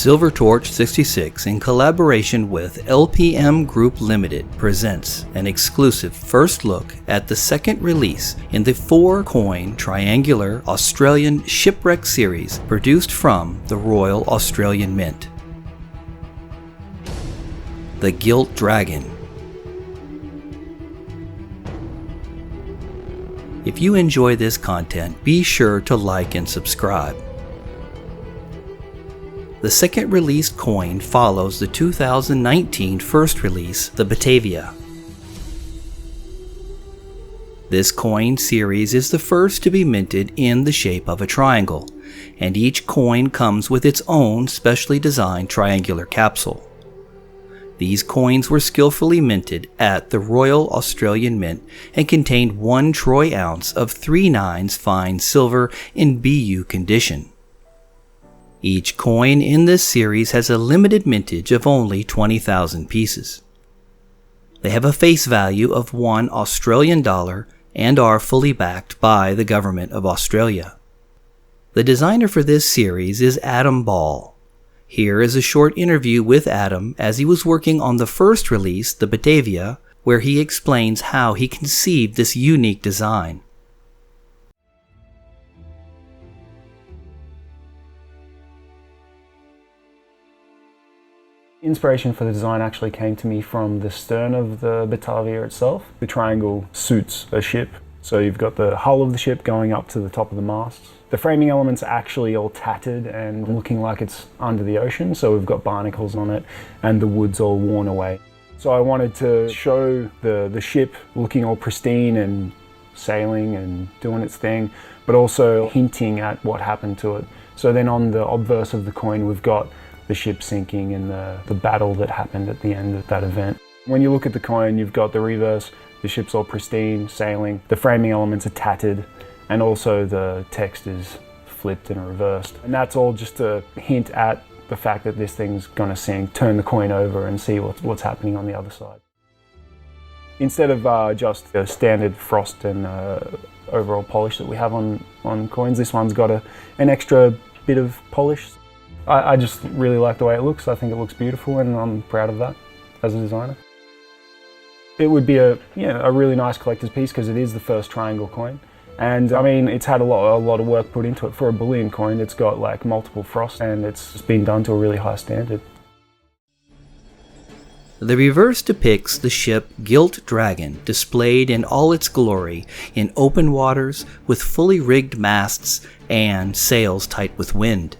SilverTorch66, in collaboration with LPM Group Limited, presents an exclusive first look at the second release in the 4-coin Triangular Australian Shipwreck Series produced from the Royal Australian Mint. The Gilt Dragon. If you enjoy this content, be sure to like and subscribe. The second released coin follows the 2019 first release, the Batavia. This coin series is the first to be minted in the shape of a triangle, and each coin comes with its own specially designed triangular capsule. These coins were skillfully minted at the Royal Australian Mint and contained 1 troy ounce of 3/9 fine silver in BU condition. Each coin in this series has a limited mintage of only 20,000 pieces. They have a face value of $1 Australian and are fully backed by the Government of Australia. The designer for this series is Adam Ball. Here is a short interview with Adam as he was working on the first release, the Batavia, where he explains how he conceived this unique design. Inspiration for the design actually came to me from the stern of the Batavia itself. The triangle suits a ship, so you've got the hull of the ship going up to the top of the masts. The framing elements are actually all tattered and looking like it's under the ocean, so we've got barnacles on it and the wood's all worn away. So I wanted to show the ship looking all pristine and sailing and doing its thing, but also hinting at what happened to it. So then on the obverse of the coin we've got the ship sinking and the battle that happened at the end of that event. When you look at the coin, you've got the reverse, the ship's all pristine, sailing, the framing elements are tattered, and also the text is flipped and reversed. And that's all just to hint at the fact that this thing's gonna sink. Turn the coin over and see what's happening on the other side. Instead of just the standard frost and overall polish that we have on coins, this one's got an extra bit of polish. I just really like the way it looks. I think it looks beautiful and I'm proud of that as a designer. It would be a really nice collector's piece because it is the first triangle coin. And I mean, it's had a lot of work put into it. For a bullion coin, it's got like multiple frosts and it's been done to a really high standard. The reverse depicts the ship Gilt Dragon displayed in all its glory in open waters with fully rigged masts and sails tight with wind.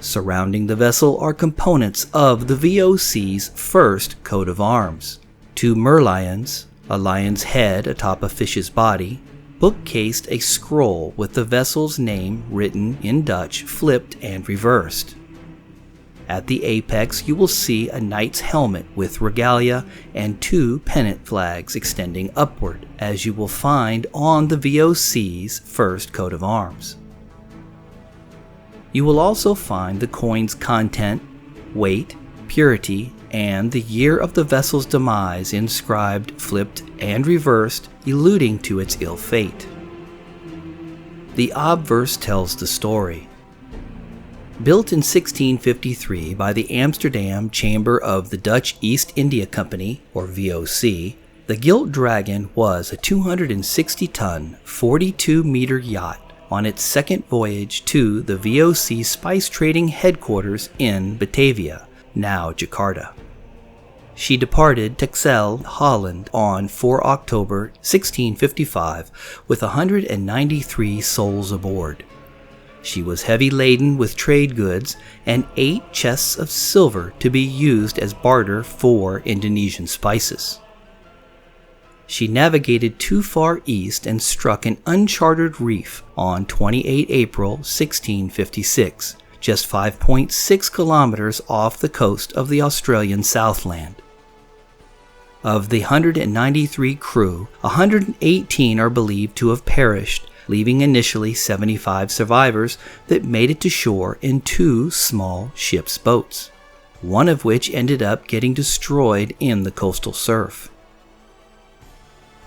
Surrounding the vessel are components of the VOC's first coat of arms. 2 merlions, a lion's head atop a fish's body, bookcased a scroll with the vessel's name written in Dutch, flipped and reversed. At the apex you will see a knight's helmet with regalia and 2 pennant flags extending upward, as you will find on the VOC's first coat of arms. You will also find the coin's content, weight, purity, and the year of the vessel's demise inscribed, flipped, and reversed, alluding to its ill fate. The obverse tells the story. Built in 1653 by the Amsterdam Chamber of the Dutch East India Company, or VOC, the Gilt Dragon was a 260-ton, 42-meter yacht on its second voyage to the VOC spice trading headquarters in Batavia, now Jakarta. She departed Texel, Holland on 4 October 1655 with 193 souls aboard. She was heavy laden with trade goods and 8 chests of silver to be used as barter for Indonesian spices. She navigated too far east and struck an uncharted reef on 28 April 1656, just 5.6 kilometers off the coast of the Australian Southland. Of the 193 crew, 118 are believed to have perished, leaving initially 75 survivors that made it to shore in 2 small ship's boats, one of which ended up getting destroyed in the coastal surf.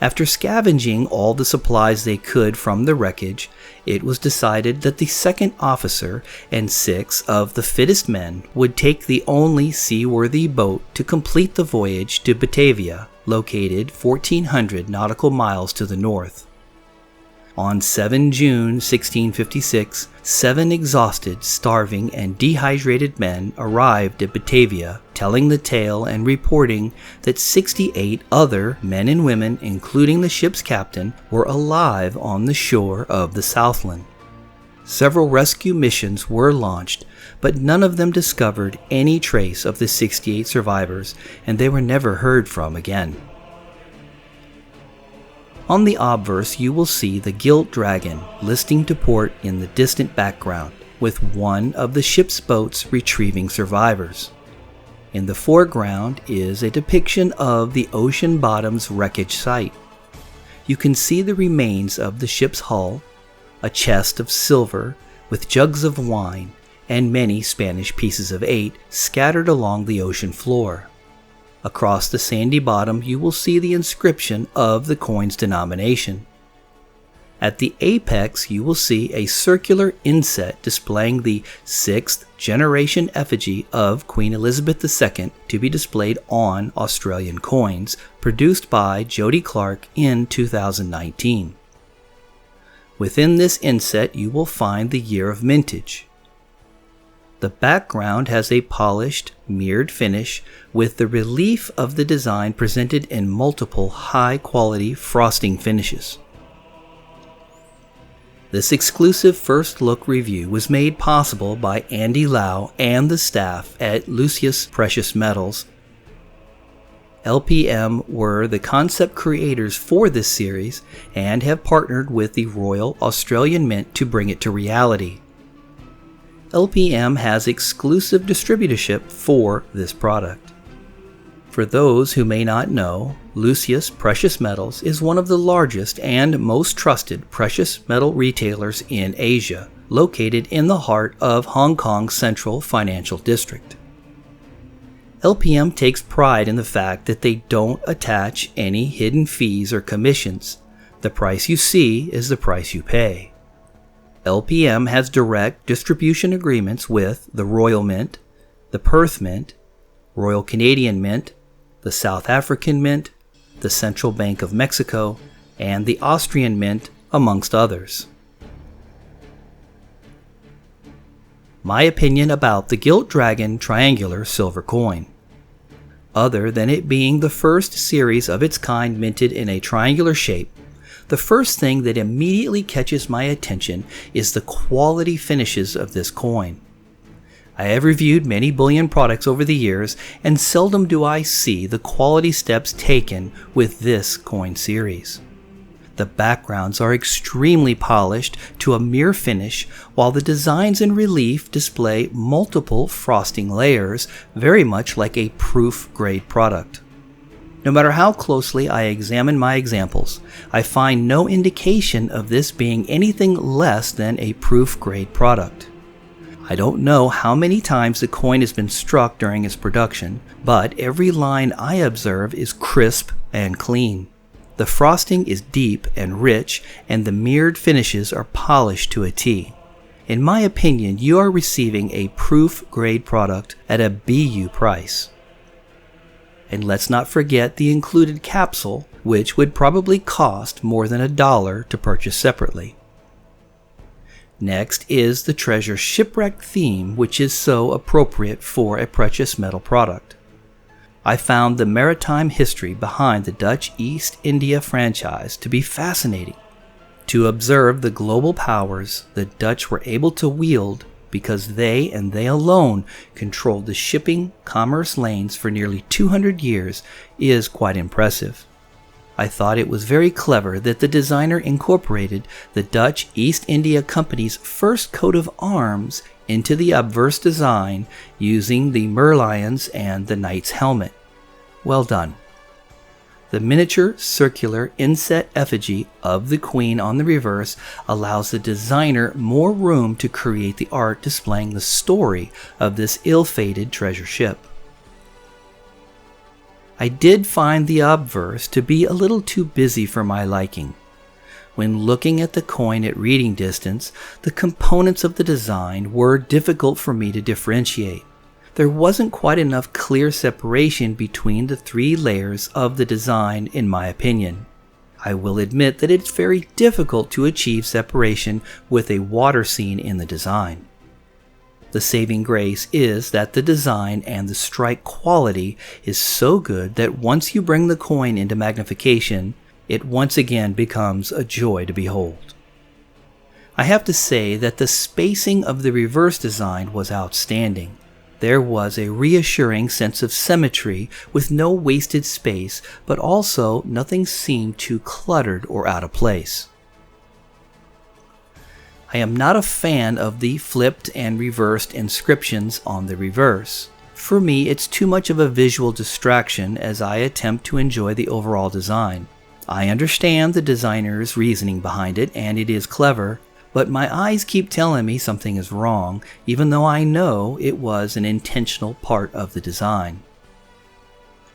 After scavenging all the supplies they could from the wreckage, it was decided that the second officer and 6 of the fittest men would take the only seaworthy boat to complete the voyage to Batavia, located 1,400 nautical miles to the north. On 7 June 1656, 7 exhausted, starving, and dehydrated men arrived at Batavia, telling the tale and reporting that 68 other men and women, including the ship's captain, were alive on the shore of the Southland. Several rescue missions were launched, but none of them discovered any trace of the 68 survivors, and they were never heard from again. On the obverse you will see the Gilt Dragon listing to port in the distant background, with one of the ship's boats retrieving survivors. In the foreground is a depiction of the ocean bottom's wreckage site. You can see the remains of the ship's hull, a chest of silver with jugs of wine, and many Spanish pieces of 8 scattered along the ocean floor. Across the sandy bottom you will see the inscription of the coin's denomination. At the apex you will see a circular inset displaying the 6th generation effigy of Queen Elizabeth II to be displayed on Australian coins, produced by Jody Clark in 2019. Within this inset you will find the year of mintage. The background has a polished, mirrored finish with the relief of the design presented in multiple high-quality frosting finishes. This exclusive first look review was made possible by Andy Lau and the staff at Lucius Precious Metals. LPM were the concept creators for this series and have partnered with the Royal Australian Mint to bring it to reality. LPM has exclusive distributorship for this product. For those who may not know, Lucius Precious Metals is one of the largest and most trusted precious metal retailers in Asia, located in the heart of Hong Kong's Central Financial District. LPM takes pride in the fact that they don't attach any hidden fees or commissions. The price you see is the price you pay. LPM has direct distribution agreements with the Royal Mint, the Perth Mint, Royal Canadian Mint, the South African Mint, the Central Bank of Mexico, and the Austrian Mint, amongst others. My opinion about the Gilt Dragon Triangular Silver Coin. Other than it being the first series of its kind minted in a triangular shape, the first thing that immediately catches my attention is the quality finishes of this coin. I have reviewed many bullion products over the years, and seldom do I see the quality steps taken with this coin series. The backgrounds are extremely polished to a mirror finish, while the designs in relief display multiple frosting layers, very much like a proof-grade product. No matter how closely I examine my examples, I find no indication of this being anything less than a proof-grade product. I don't know how many times the coin has been struck during its production, but every line I observe is crisp and clean. The frosting is deep and rich, and the mirrored finishes are polished to a T. In my opinion, you are receiving a proof-grade product at a BU price. And let's not forget the included capsule, which would probably cost more than $1 to purchase separately. Next is the treasure shipwreck theme, which is so appropriate for a precious metal product. I found the maritime history behind the Dutch East India franchise to be fascinating. To observe the global powers the Dutch were able to wield because they and they alone controlled the shipping commerce lanes for nearly 200 years is quite impressive. I thought it was very clever that the designer incorporated the Dutch East India Company's first coat of arms into the obverse design using the merlions and the knight's helmet. Well done. The miniature circular inset effigy of the Queen on the reverse allows the designer more room to create the art displaying the story of this ill-fated treasure ship. I did find the obverse to be a little too busy for my liking. When looking at the coin at reading distance, the components of the design were difficult for me to differentiate. There wasn't quite enough clear separation between the three layers of the design, in my opinion. I will admit that it's very difficult to achieve separation with a water scene in the design. The saving grace is that the design and the strike quality is so good that once you bring the coin into magnification, it once again becomes a joy to behold. I have to say that the spacing of the reverse design was outstanding. There was a reassuring sense of symmetry with no wasted space, but also nothing seemed too cluttered or out of place. I am not a fan of the flipped and reversed inscriptions on the reverse. For me, it's too much of a visual distraction as I attempt to enjoy the overall design. I understand the designer's reasoning behind it, and it is clever, but my eyes keep telling me something is wrong, even though I know it was an intentional part of the design.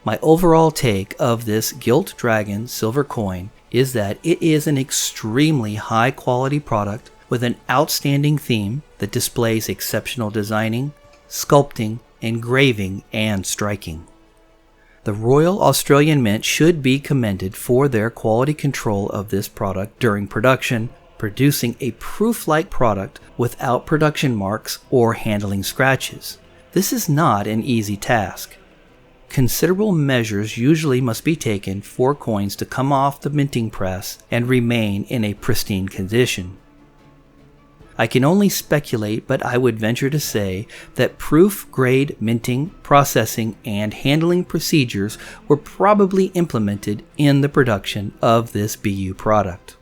My overall take of this Gilt Dragon silver coin is that it is an extremely high quality product with an outstanding theme that displays exceptional designing, sculpting, engraving, and striking. The Royal Australian Mint should be commended for their quality control of this product during production, producing a proof-like product without production marks or handling scratches. This is not an easy task. Considerable measures usually must be taken for coins to come off the minting press and remain in a pristine condition. I can only speculate, but I would venture to say that proof-grade minting, processing, and handling procedures were probably implemented in the production of this BU product.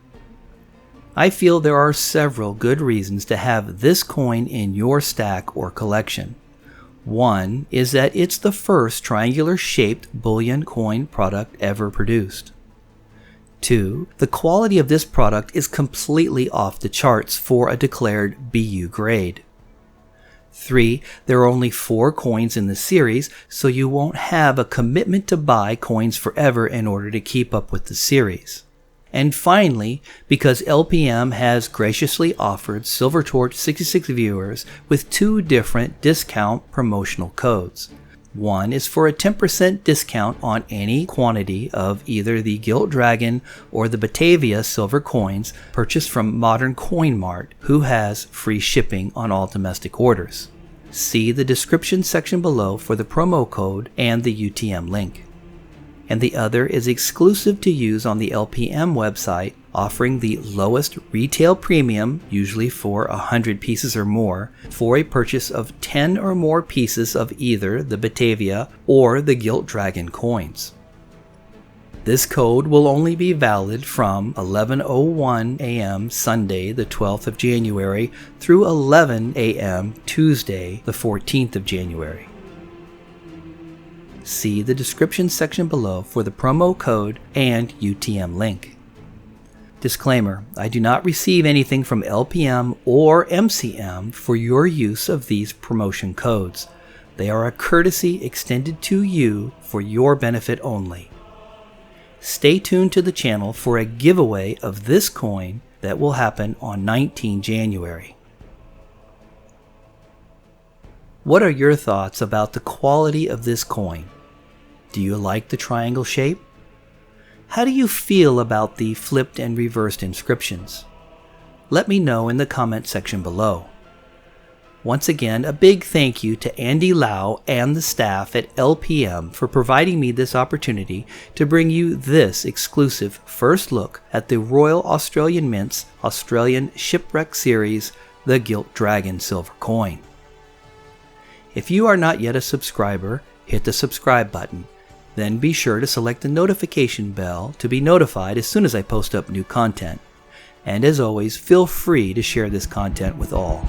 I feel there are several good reasons to have this coin in your stack or collection. One is that it's the first triangular-shaped bullion coin product ever produced. 2. The quality of this product is completely off the charts for a declared BU grade. 3. There are only 4 coins in the series, so you won't have a commitment to buy coins forever in order to keep up with the series. And finally, because LPM has graciously offered SilverTorch66 viewers with 2 different discount promotional codes. One is for a 10% discount on any quantity of either the Gilt Dragon or the Batavia silver coins purchased from Modern Coin Mart, who has free shipping on all domestic orders. See the description section below for the promo code and the UTM link. And the other is exclusive to use on the LPM website, offering the lowest retail premium, usually for 100 pieces or more, for a purchase of 10 or more pieces of either the Batavia or the Gilt Dragon coins. This code will only be valid from 11:01 a.m. Sunday the 12th of January through 11 a.m. Tuesday the 14th of January. See the description section below for the promo code and UTM link. Disclaimer: I do not receive anything from LPM or MCM for your use of these promotion codes. They are a courtesy extended to you for your benefit only. Stay tuned to the channel for a giveaway of this coin that will happen on 19 January. What are your thoughts about the quality of this coin? Do you like the triangle shape? How do you feel about the flipped and reversed inscriptions? Let me know in the comment section below. Once again, a big thank you to Andy Lau and the staff at LPM for providing me this opportunity to bring you this exclusive first look at the Royal Australian Mint's Australian Shipwreck Series, the Gilt Dragon silver coin. If you are not yet a subscriber, hit the subscribe button. Then be sure to select the notification bell to be notified as soon as I post up new content. And as always, feel free to share this content with all.